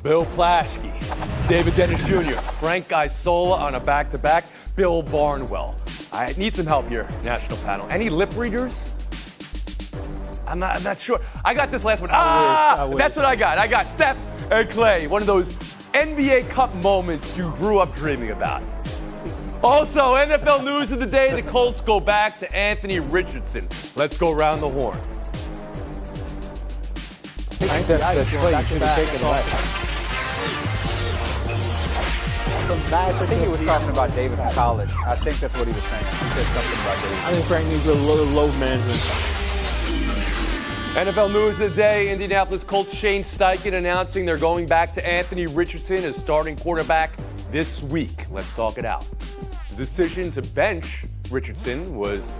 Bill Plaschke, David Dennis Jr., Frank Isola on a back-to-back, Bill Barnwell. I need some help here, national panel. Any lip readers? I'm not sure. I got this last one. I wish. That's what I got. I got Steph and Clay, one of those NBA Cup moments you grew up dreaming about. Also, NFL news of the day, the Colts go back to Anthony Richardson. Let's go around the horn. I think that's the play you should have taken away. I think he was talking about David from college. I think that's what he was saying. He said something about David. I think Frank needs a little load management. NFL news of the day, Indianapolis Colts Shane Steichen announcing they're going back to Anthony Richardson as starting quarterback this week. Let's talk it out. The decision to bench Richardson was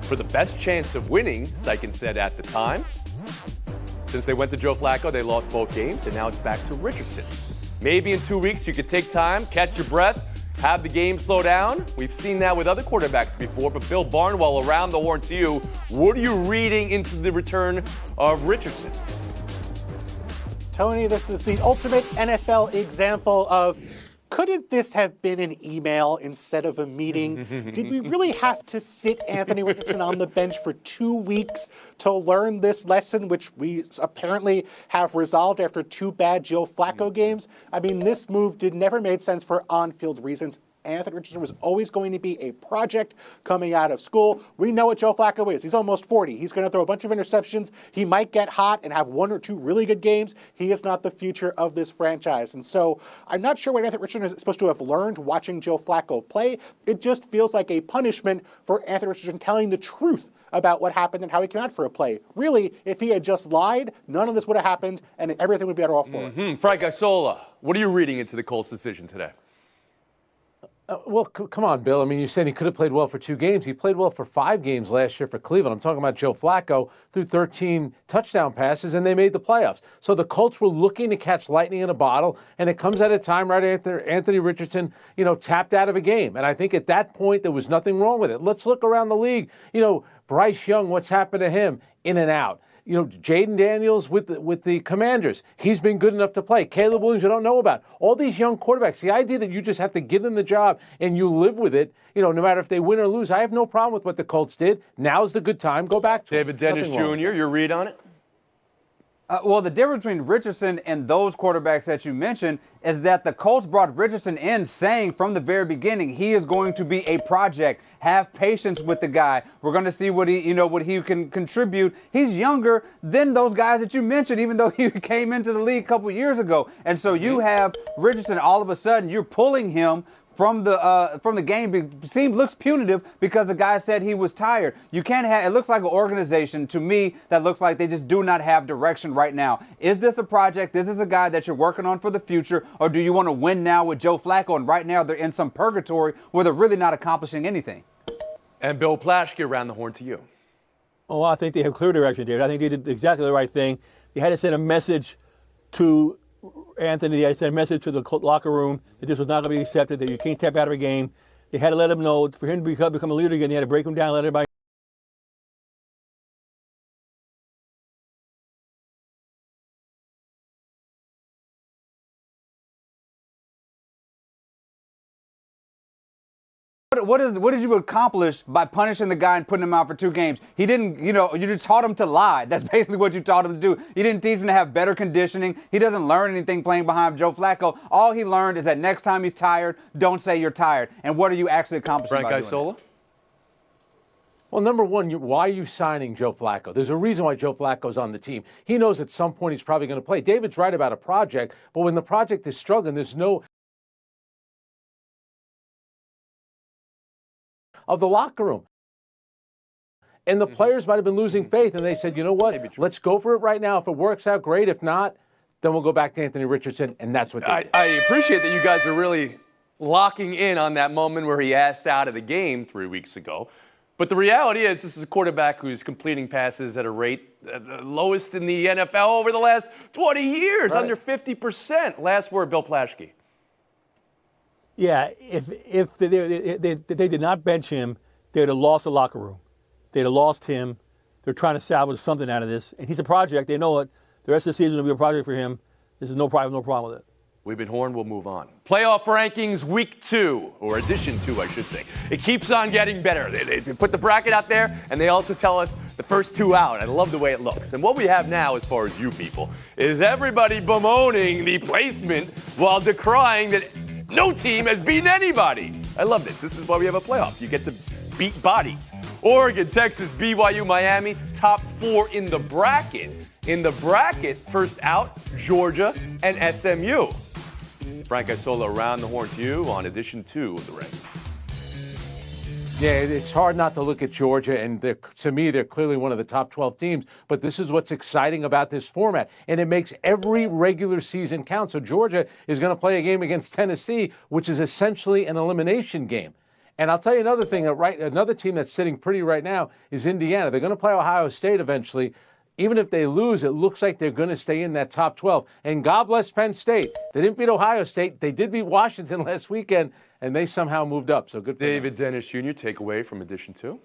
for the best chance of winning, Steichen said at the time. Since they went to Joe Flacco, they lost both games, and now it's back to Richardson. Maybe in 2 weeks you could take time, catch your breath, have the game slow down. We've seen that with other quarterbacks before, but Bill Barnwell, around the horn to you. What are you reading into the return of Richardson? Tony, this is the ultimate NFL example of, couldn't this have been an email instead of a meeting? Did we really have to sit Anthony Richardson on the bench for 2 weeks to learn this lesson, which we apparently have resolved after 2 bad Joe Flacco games? I mean, this move never made sense for on-field reasons. Anthony Richardson was always going to be a project coming out of school. We know what Joe Flacco is. He's almost 40. He's going to throw a bunch of interceptions. He might get hot and have 1 or 2 really good games. He is not the future of this franchise. And so I'm not sure what Anthony Richardson is supposed to have learned watching Joe Flacco play. It just feels like a punishment for Anthony Richardson telling the truth about what happened and how he came out for a play. Really, if he had just lied, none of this would have happened and everything would be better off for him. Frank Isola, what are you reading into the Colts' decision today? Well, come on, Bill. I mean, you said he could have played well for 2 games. He played well for 5 games last year for Cleveland. I'm talking about Joe Flacco, threw 13 touchdown passes, and they made the playoffs. So the Colts were looking to catch lightning in a bottle, and it comes at a time right after Anthony Richardson, tapped out of a game. And I think at that point, there was nothing wrong with it. Let's look around the league. Bryce Young, what's happened to him? In and out. Jaden Daniels with the Commanders. He's been good enough to play. Caleb Williams, you don't know about. All these young quarterbacks, the idea that you just have to give them the job and you live with it, no matter if they win or lose, I have no problem with what the Colts did. Now's the good time. Go back to David Dennis Jr., your read on it? Well, the difference between Richardson and those quarterbacks that you mentioned is that the Colts brought Richardson in saying from the very beginning he is going to be a project. Have patience with the guy. We're going to see what he can contribute. He's younger than those guys that you mentioned, even though he came into the league a couple years ago. And so you have Richardson, all of a sudden you're pulling him from the game. Looks punitive because the guy said he was tired. You can't have. It looks like an organization to me that looks like they just do not have direction right now. Is this a project? This is a guy that you're working on for the future, or do you want to win now with Joe Flacco? And right now they're in some purgatory where they're really not accomplishing anything. And Bill Plaschke, around the horn to you. Oh, I think they have clear direction, David. I think they did exactly the right thing. They had to send a message to Anthony. They had to send a message to the locker room that this was not going to be accepted, that you can't tap out of a game. They had to let him know. For him to become a leader again, they had to break him down, let everybody. What did you accomplish by punishing the guy and putting him out for 2 games? He didn't, you just taught him to lie. That's basically what you taught him to do. You didn't teach him to have better conditioning. He doesn't learn anything playing behind Joe Flacco. All he learned is that next time he's tired, don't say you're tired. And what are you actually accomplishing Frank by doing Isola? that? Well, number one, why are you signing Joe Flacco? There's a reason why Joe Flacco's on the team. He knows at some point he's probably going to play. David's right about a project, but when the project is struggling, there's no of the locker room. And the players might have been losing faith, and they said, you know what, let's go for it right now. If it works out, great. If not, then we'll go back to Anthony Richardson, and that's what they did. I appreciate that you guys are really locking in on that moment where he asked out of the game 3 weeks ago. But the reality is this is a quarterback who's completing passes at a rate lowest in the NFL over the last 20 years, Right. under 50%. Last word, Bill Plaschke. Yeah, if they did not bench him, they'd have lost the locker room. They'd have lost him. They're trying to salvage something out of this. And he's a project. They know it. The rest of the season will be a project for him. This is no problem with it. We've been horned. We'll move on. Playoff rankings week 2, or edition 2, I should say. It keeps on getting better. They put the bracket out there, and they also tell us the first 2 out. I love the way it looks. And what we have now, as far as you people, is everybody bemoaning the placement while decrying that no team has beaten anybody. I love this. This is why we have a playoff. You get to beat bodies. Oregon, Texas, BYU, Miami, top 4 in the bracket. In the bracket, first out, Georgia and SMU. Frank Isola around the horn to you on edition 2 of the rankings. Yeah, it's hard not to look at Georgia, and to me, they're clearly one of the top 12 teams. But this is what's exciting about this format, and it makes every regular season count. So Georgia is going to play a game against Tennessee, which is essentially an elimination game. And I'll tell you another thing, another team that's sitting pretty right now is Indiana. They're going to play Ohio State eventually. Even if they lose, it looks like they're going to stay in that top 12. And God bless Penn State. They didn't beat Ohio State. They did beat Washington last weekend, and they somehow moved up. So good for David them. Dennis Jr., takeaway from edition 2.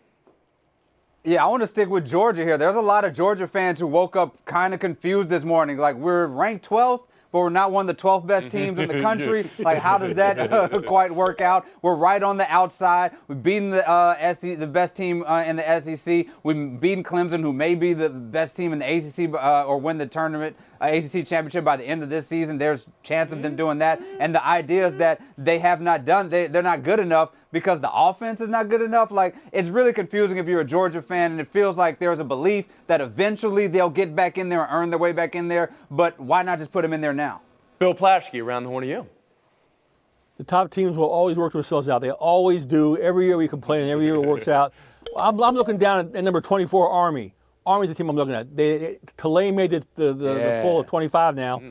Yeah, I want to stick with Georgia here. There's a lot of Georgia fans who woke up kind of confused this morning. Like, we're ranked 12th, but we're not one of the 12 best teams in the country. Like, how does that quite work out? We're right on the outside. We've beaten the best team in the SEC. We've beaten Clemson, who may be the best team in the ACC or win the tournament, ACC championship by the end of this season. There's a chance of them doing that. And the idea is that they have not done, they're not good enough because the offense is not good enough. Like, it's really confusing if you're a Georgia fan, and it feels like there's a belief that eventually they'll get back in there and earn their way back in there. But why not just put them in there now? Bill Plaschke, around the horn to you. The top teams will always work themselves out. They always do. Every year we complain, every year it works out. I'm looking down at number 24, Army. Army's the team I'm looking at. Tulane made the poll of 25 now.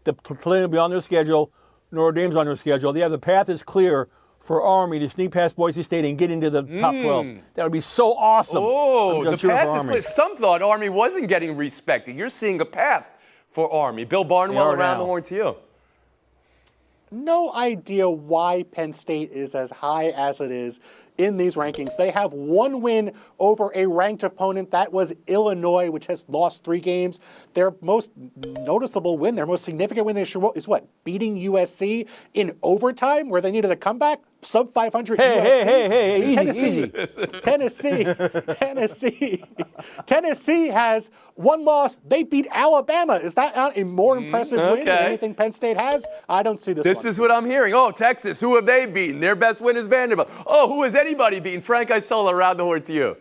Tulane will be on their schedule. Notre Dame's on their schedule. The path is clear for Army to sneak past Boise State and get into the top 12. That would be so awesome. Oh, I'm the cheering for path is Army. clear. Some thought Army wasn't getting respected. You're seeing a path for Army. Bill Barnwell, are around now. the horn to you. No idea why Penn State is as high as it is in these rankings. They have one win over a ranked opponent. That was Illinois, which has lost 3 games. Their most noticeable win, their most significant win is what? Beating USC in overtime where they needed a comeback? Sub 500 USC. Easy. Tennessee has one loss. They beat Alabama. Is that not a more impressive win than anything Penn State has? I don't see this This one. is what I'm hearing. Oh, Texas, who have they beaten? Their best win is Vanderbilt. Oh, who has anybody beaten? Frank Isola, around the horn to you.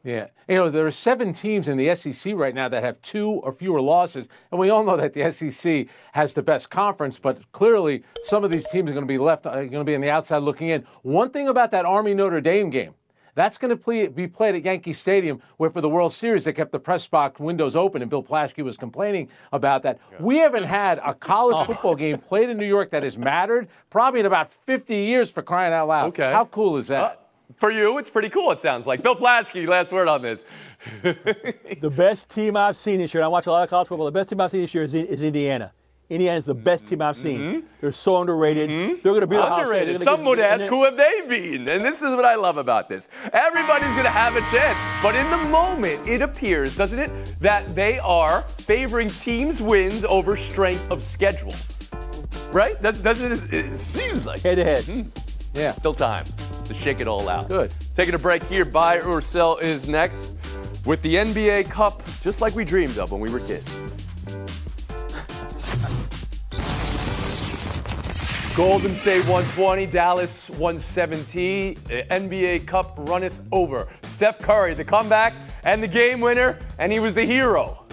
Yeah. There are 7 teams in the SEC right now that have 2 or fewer losses. And we all know that the SEC has the best conference, but clearly some of these teams are going to be going to be on the outside looking in. One thing about that Army-Notre Dame game, that's going to be played at Yankee Stadium, where for the World Series they kept the press box windows open, and Bill Plaschke was complaining about that. Yeah. We haven't had a college football game played in New York that has mattered probably in about 50 years, for crying out loud. Okay. How cool is that? For you, it's pretty cool, it sounds like. Bill Plaschke, last word on this. The best team I've seen this year, and I watch a lot of college football, the best team I've seen this year is Indiana. Indiana's the best team I've seen. They're so underrated. They're going to beat Ohio State. Underrated. Some would ask, who have they beaten? And this is what I love about this. Everybody's going to have a chance. But in the moment, it appears, doesn't it, that they are favoring teams' wins over strength of schedule. Right? Doesn't it seems like head-to-head. Yeah. Still time to shake it all out. Good. Taking a break here. Buy or sell is next with the NBA Cup, just like we dreamed of when we were kids. Golden State 120, Dallas 117. NBA Cup runneth over. Steph Curry, the comeback and the game winner, and he was the hero.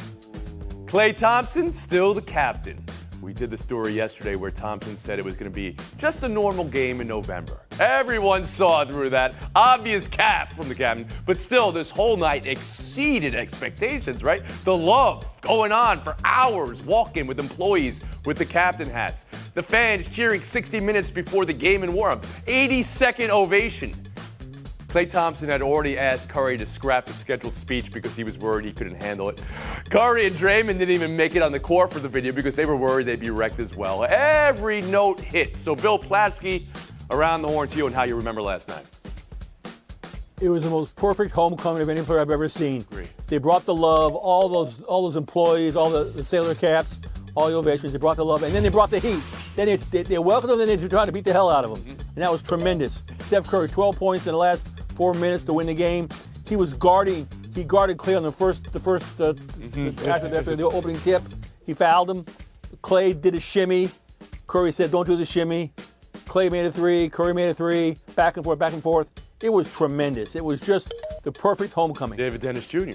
Klay Thompson, still the captain. We did the story yesterday where Thompson said it was going to be just a normal game in November. Everyone saw through that obvious cap from the captain, but still, this whole night exceeded expectations, right? The love going on for hours, walking with employees with the captain hats. The fans cheering 60 minutes before the game in warm-up. 80-second ovation. Klay Thompson had already asked Curry to scrap his scheduled speech because he was worried he couldn't handle it. Curry and Draymond didn't even make it on the court for the video because they were worried they'd be wrecked as well. Every note hit. So Bill Plaschke, around the horn to you and how you remember last night. It was the most perfect homecoming of any player I've ever seen. Agree. They brought the love, all those employees, all the sailor caps, all the ovations. They brought the love, and then they brought the heat. Then they welcomed them, and then they tried to beat the hell out of them. And that was tremendous. Steph Curry, 12 points in the last 4 minutes to win the game. He guarded Clay on the first after the opening tip. He fouled him. Clay did a shimmy. Curry said, "Don't do the shimmy." Clay made a three. Curry made a three. Back and forth, back and forth. It was tremendous. It was just the perfect homecoming. David Dennis Jr.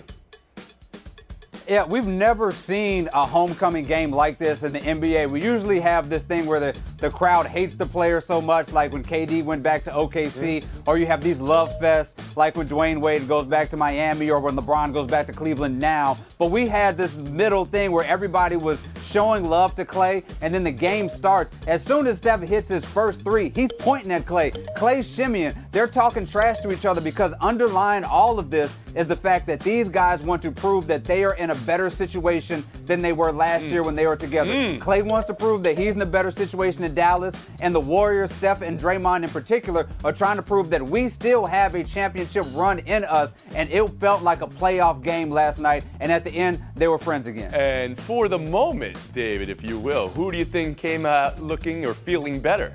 Yeah, we've never seen a homecoming game like this in the NBA. We usually have this thing where the crowd hates the player so much, like when KD went back to OKC, or you have these love fests, like when Dwayne Wade goes back to Miami, or when LeBron goes back to Cleveland now. But we had this middle thing where everybody was showing love to Clay, and then the game starts. As soon as Steph hits his first three, he's pointing at Clay. Clay's shimmying. They're talking trash to each other because underlying all of this is the fact that these guys want to prove that they are in a better situation than they were last year when they were together. Clay wants to prove that he's in a better situation in Dallas, and the Warriors, Steph and Draymond in particular, are trying to prove that we still have a championship run in us, and it felt like a playoff game last night, and at the end, they were friends again. And for the moment, David, if you will, who do you think came out looking or feeling better?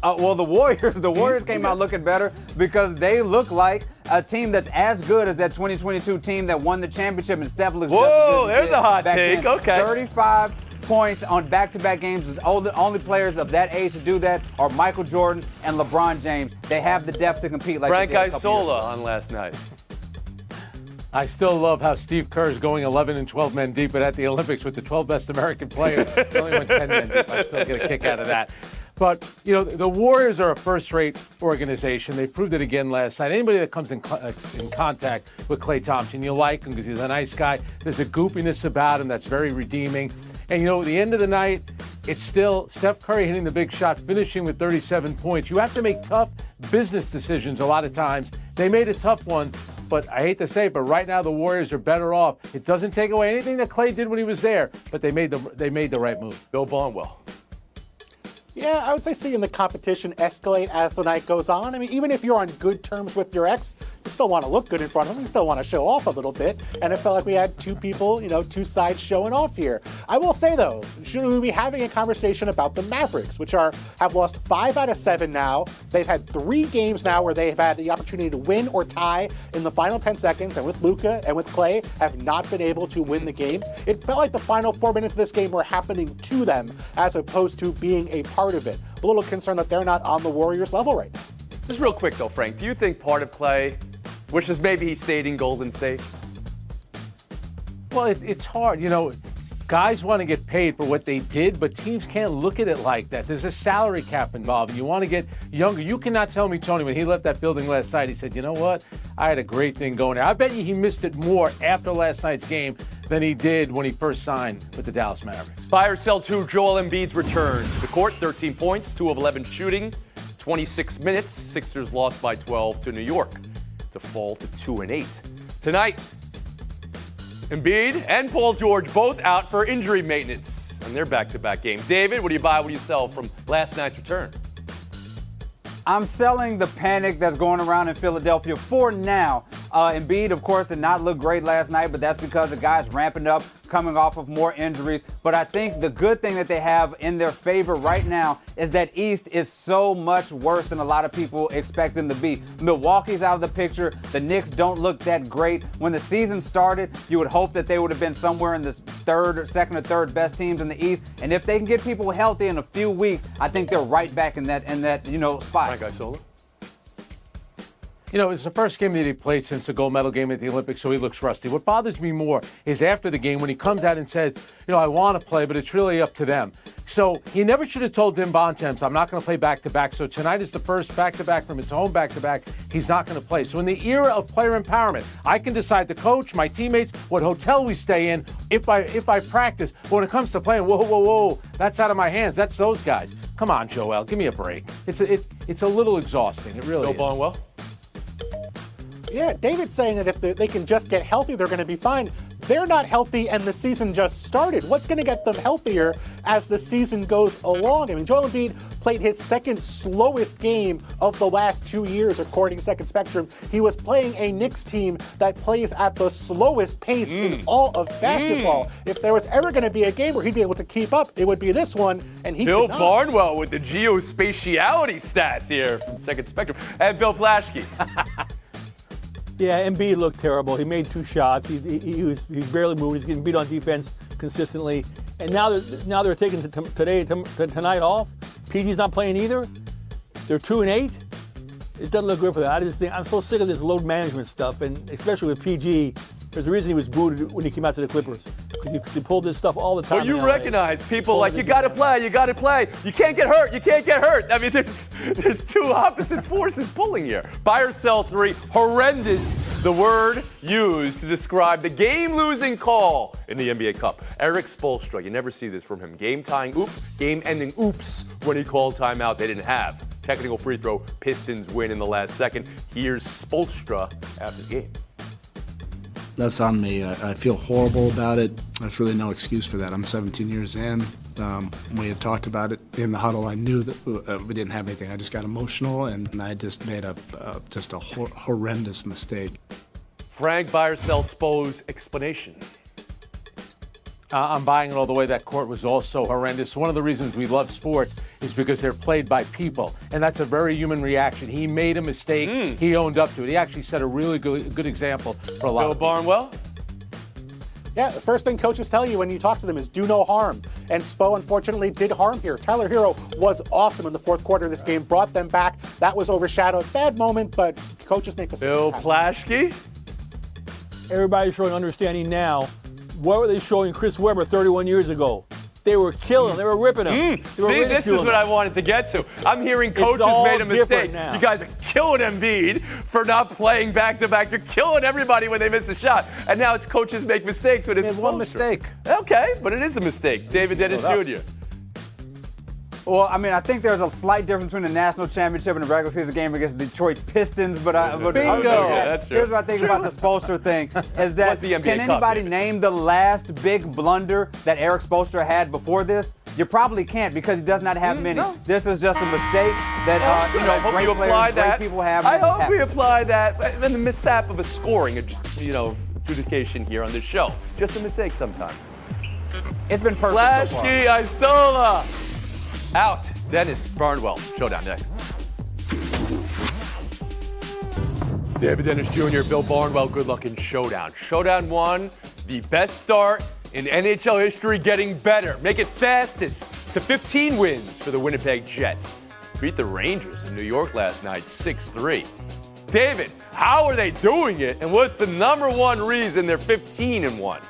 Well, the Warriors came out looking better because they look like a team that's as good as that 2022 team that won the championship, and Steph looks just as Whoa, good as there's he a did hot back take. then. Okay. 35 points on back-to-back games. The only players of that age to do that are Michael Jordan and LeBron James. They have the depth to compete like Frank they did a couple years Isola ago. on last night. I still love how Steve Kerr is going 11 and 12 men deep, but at the Olympics with the 12 best American players, he only went 10 men deep. I still get a kick out of that. But, you know, the Warriors are a first-rate organization. They proved it again last night. Anybody that comes in contact with Klay Thompson, you like him because he's a nice guy. There's a goofiness about him that's very redeeming. And, you know, at the end of the night, it's still Steph Curry hitting the big shot, finishing with 37 points. You have to make tough business decisions a lot of times. They made a tough one, but I hate to say it, but right now the Warriors are better off. It doesn't take away anything that Klay did when he was there, but they made the right move. Bill Barnwell. Yeah, I would say seeing the competition escalate as the night goes on. I mean, even if you're on good terms with your ex, you still want to look good in front of them. You still want to show off a little bit. And it felt like we had two people, two sides showing off here. I will say, though, should we be having a conversation about the Mavericks, which have lost 5 out of 7 now. They've had 3 games now where they've had the opportunity to win or tie in the final 10 seconds. And with Luka and with Klay, have not been able to win the game. It felt like the final 4 minutes of this game were happening to them as opposed to being a part of it. A little concerned that they're not on the Warriors level right now. Just real quick, though, Frank, do you think part of Klay wishes maybe he stayed in Golden State? Well, it's hard. Guys want to get paid for what they did, but teams can't look at it like that. There's a salary cap involved. You want to get younger. You cannot tell me, Tony, when he left that building last night, he said, you know what? I had a great thing going there. I bet you he missed it more after last night's game than he did when he first signed with the Dallas Mavericks. Buy or sell to Joel Embiid's return to the court. 13 points, 2 of 11 shooting, 26 minutes. Sixers lost by 12 to New York to fall to 2-8. Tonight, Embiid and Paul George both out for injury maintenance on their back-to-back games. David, what do you buy, what do you sell from last night's return? I'm selling the panic that's going around in Philadelphia for now. Embiid, of course, did not look great last night, but that's because the guy's ramping up, coming off of more injuries. But I think the good thing that they have in their favor right now is that East is so much worse than a lot of people expect them to be. Milwaukee's out of the picture. The Knicks don't look that great. When the season started, you would hope that they would have been somewhere in the second or third best teams in the East. And if they can get people healthy in a few weeks, I think they're right back in that spot. Frank Isola. It's the first game that he played since the gold medal game at the Olympics, so he looks rusty. What bothers me more is after the game when he comes out and says, I want to play, but it's really up to them. So he never should have told Tim Bontemps, I'm not going to play back-to-back. So tonight is the first back-to-back from his home back-to-back. He's not going to play. So in the era of player empowerment, I can decide the coach, my teammates, what hotel we stay in, if I practice. But when it comes to playing, whoa, that's out of my hands. That's those guys. Come on, Joel, give me a break. It's a little exhausting. It really Bill is. Barnwell. Yeah, David's saying that if they can just get healthy, they're going to be fine. they're not healthy and the season just started. What's going to get them healthier as the season goes along? I mean, Joel Embiid played his second slowest game of the last 2 years, according to Second Spectrum. He was playing a Knicks team that plays at the slowest pace in all of basketball. If there was ever going to be a game where he'd be able to keep up, it would be this one, and he Bill could not. Barnwell with the geospatiality stats here from Second Spectrum. And Bill Plaschke. Yeah, Embiid looked terrible. He made 2 shots. He barely moved. He's getting beat on defense consistently. And now they're taking tonight off. PG's not playing either. They're 2-8. It doesn't look good for them. I'm so sick of this load management stuff, and especially with PG. There's a reason he was booted when he came out to the Clippers. Because he pulled this stuff all the time. Well, you recognize people like, you got to play, you got to play. You can't get hurt, you can't get hurt. I mean, there's two opposite forces pulling here. Buy or sell 3, horrendous, the word used to describe the game-losing call in the NBA Cup. Erik Spoelstra, you never see this from him. Game-tying oop, game-ending oops when he called timeout they didn't have. Technical free throw, Pistons win in the last second. Here's Spoelstra after the game. That's on me. I feel horrible about it. There's really no excuse for that. I'm 17 years in. We had talked about it in the huddle. I knew that we didn't have anything. I just got emotional, and I just made a horrendous mistake. Frank, buy or sell Spo's explanation. I'm buying it all the way. That court was also horrendous. One of the reasons we love sports is because they're played by people, and that's a very human reaction. He made a mistake. He owned up to it. He actually set a really good example for a lot Bill of people. Barnwell? Yeah, the first thing coaches tell you when you talk to them is do no harm. And Spo, unfortunately, did harm here. Tyler Hero was awesome in the fourth quarter of this game, brought them back. That was overshadowed. Bad moment, but coaches make mistakes. Bill Plaschke? Everybody's showing understanding now. What were they showing Chris Webber 31 years ago? They were killing him. They were ripping him. They were See, this is ridiculing what him. I wanted to get to. I'm hearing coaches all made a mistake. different now. You guys are killing Embiid for not playing back-to-back. You're killing everybody when they miss a shot. And now it's coaches make mistakes when it's It's one Spoelstra. mistake. Okay, but it is a mistake. David Dennis Jr. Well, I mean, I think there's a slight difference between the national championship and the regular season game against the Detroit Pistons. But other than Bingo. that, Yeah, that's true. here's what I think about the Spoelstra thing: is that Plus the NBA can Cup, anybody David. name the last big blunder that Erik Spoelstra had before this? You probably can't because he does not have many. no. This is just a mistake that I hope great you players, apply great that. people have. I hope we happen. apply that. And the mishap of a scoring, adjudication here on this show. Just a mistake sometimes. It's been perfect so far. Plaschke, Isola. Out. Dennis Barnwell. Showdown next. David Dennis Jr., Bill Barnwell, good luck in Showdown. Showdown 1, the best start in NHL history, getting better. Make it fastest to 15 wins for the Winnipeg Jets. Beat the Rangers in New York last night, 6-3. David, how are they doing it, and what's the number one reason they're 15-1?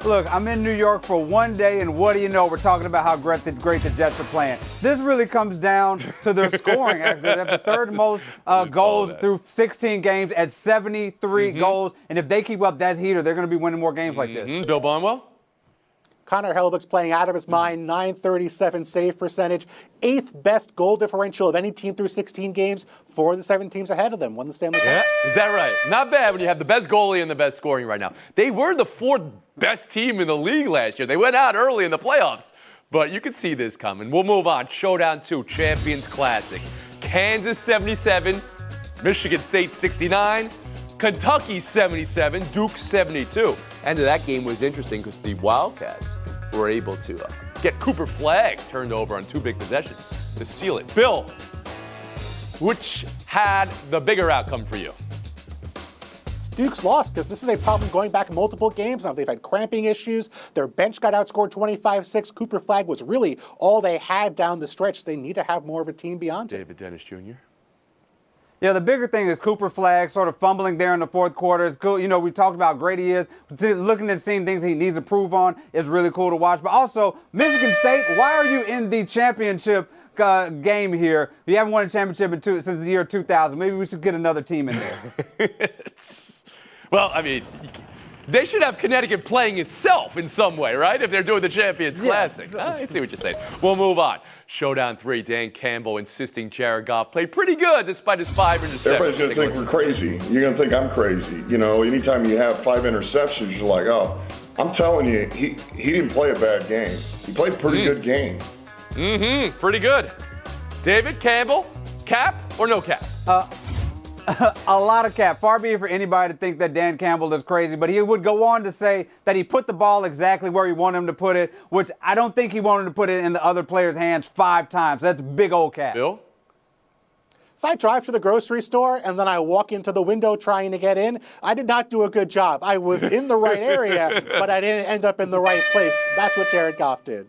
Look, I'm in New York for one day, and what do you know? We're talking about how great the Jets are playing. This really comes down to their scoring. Actually, they have the third most goals through 16 games at 73 goals. And if they keep up that heater, they're going to be winning more games like this. Bill Barnwell? Connor Hellebuyck's playing out of his mind, 937 save percentage, 8th best goal differential of any team through 16 games for the 7 teams ahead of them. Won the Stanley Cup. Yeah, is that right? Not bad when you have the best goalie and the best scoring right now. They were the 4th best team in the league last year. They went out early in the playoffs, but you could see this coming. We'll move on. Showdown 2, Champions Classic. Kansas 77, Michigan State 69, Kentucky 77, Duke 72. End of that game was interesting because the Wildcats were able to get Cooper Flagg turned over on 2 big possessions to seal it. Bill, which had the bigger outcome for you? Duke's lost because this is a problem going back multiple games now. They've had cramping issues. Their bench got outscored 25-6. Cooper Flagg was really all they had down the stretch. They need to have more of a team beyond it. David Dennis Jr. Yeah, the bigger thing is Cooper Flagg sort of fumbling there in the fourth quarter. It's cool. You know, we talked about how great he is. Looking and seeing things he needs to improve on is really cool to watch. But also, Michigan State, why are you in the championship game here? You haven't won a championship since the year 2000. Maybe we should get another team in there. Well, I mean, They should have Connecticut playing itself in some way, right? If they're doing the Champions Classic. I see what you're saying. We'll move on. Showdown 3, Dan Campbell insisting Jared Goff played pretty good despite his 5 interceptions. Everybody's going to think we're crazy. You're going to think I'm crazy. You know, anytime you have 5 interceptions, you're like, oh, I'm telling you, he didn't play a bad game. He played a pretty good game. Pretty good. David Campbell, cap or no cap? A lot of cap. Far be it for anybody to think that Dan Campbell is crazy, but he would go on to say that he put the ball exactly where he wanted him to put it, which I don't think he wanted to put it in the other player's hands 5 times. That's big old cap. Bill? If I drive to the grocery store and then I walk into the window trying to get in, I did not do a good job. I was in the right area, but I didn't end up in the right place. That's what Jared Goff did.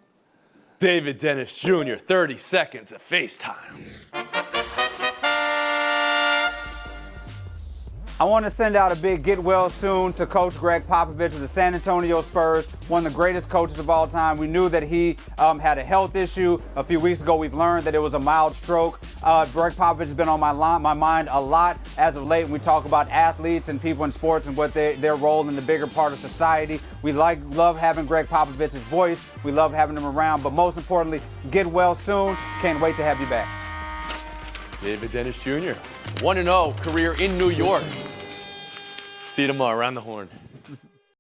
David Dennis Jr., 30 seconds of FaceTime. I want to send out a big get well soon to Coach Greg Popovich of the San Antonio Spurs, one of the greatest coaches of all time. We knew that he had a health issue. A few weeks ago, we've learned that it was a mild stroke. Greg Popovich has been on my mind a lot as of late when we talk about athletes and people in sports and what their role in the bigger part of society. We love having Greg Popovich's voice. We love having him around. But most importantly, get well soon. Can't wait to have you back. David Dennis Jr., 1-0 career in New York. See you tomorrow around the horn.